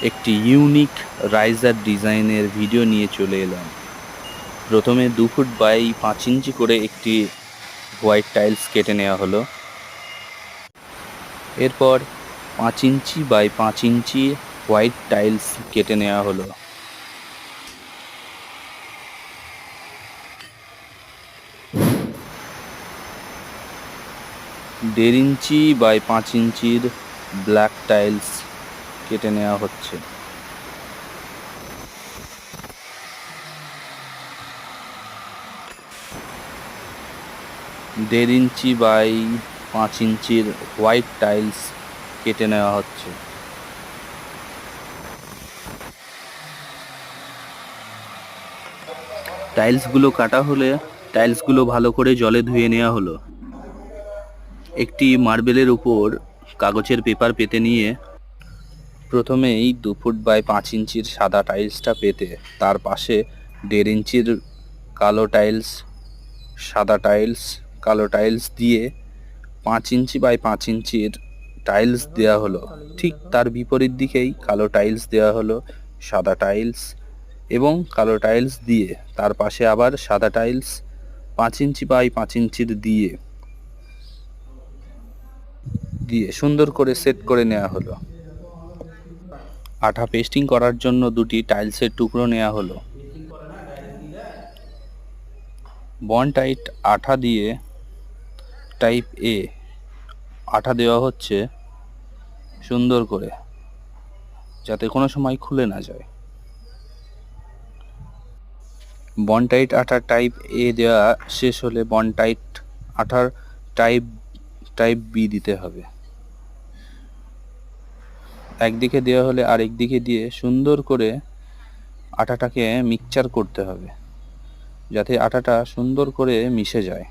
একটি unique raiser ডিজাইনের video নিয়ে চলে এলাম। প্রথমে 2 ফুট বাই 5 ইঞ্চি করে একটি হোয়াইট টাইলস কেটে নেওয়া হলো। এরপর 5 inch by 5 inch white tiles কেটে নেওয়া হলো। দেড় ইঞ্চি বাই 5 ইঞ্চির ব্ল্যাক টাইলস কেটে নেওয়া হচ্ছে। দেড় ইঞ্চি বাই 5 ইঞ্চির হোয়াইট টাইলস কেটে নেওয়া হচ্ছে। টাইলসগুলো কাটা হলে টাইলসগুলো ভালো করে জলে ধুয়ে নেওয়া হলো। একটি মার্বেলের উপর কাগজের পেপার পেতে নিয়ে প্রথমেই 2 ফুট বাই 5 ইঞ্চির সাদা টাইলসটা পেতে তার পাশে 1.5 ইঞ্চির কালো টাইলস, সাদা টাইলস, কালো টাইলস দিয়ে 5 ইঞ্চি বাই 5 ইঞ্চির টাইলস দেওয়া হলো। ঠিক তার বিপরীত দিকেই কালো টাইলস দেওয়া হলো, সাদা টাইলস এবং কালো টাইলস দিয়ে তার পাশে আবার সাদা টাইলস 5 ইঞ্চি বাই 5 ইঞ্চির দিয়ে সুন্দর করে সেট করে নেওয়া হলো। আঠা পেস্টিং করার জন্য 2টি টাইলসের টুকরো নেওয়া হলো। বন্ড টাইট আঠা দিয়ে টাইপ এ আঠা দেওয়া হচ্ছে সুন্দর করে, যাতে কোনো সময় খুলে না যায়। বন্ড টাইট আঠার টাইপ এ দেওয়া শেষ হলে বন্ড টাইট আঠার টাইপ বি দিতে হবে। একদিকে দেওয়া হলে আরেক দিকে দিয়ে সুন্দর করে আঠাটাকে মিক্সচার করতে হবে, যাতে আঠাটা সুন্দর করে মিশে যায়।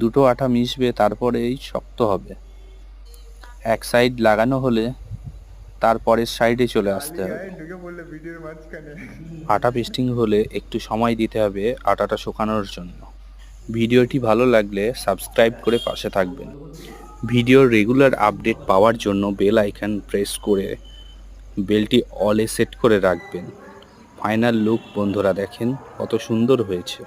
দুটো আঠা মিশবে, তারপরেই শক্ত হবে। এক সাইড লাগানো হলে তারপরের সাইডে চলে আসতে হবে। আঠা পেস্টিং হলে একটু সময় দিতে হবে আটাটা শুকানোর জন্য। ভিডিওটি ভালো লাগলে সাবস্ক্রাইব করে পাশে থাকবেন। ভিডিওর রেগুলার আপডেট পাওয়ার জন্য বেল আইকন প্রেস করে বেলটি অলে সেট করে রাখবেন। ফাইনাল লুক বন্ধুরা দেখেন কত সুন্দর হয়েছে।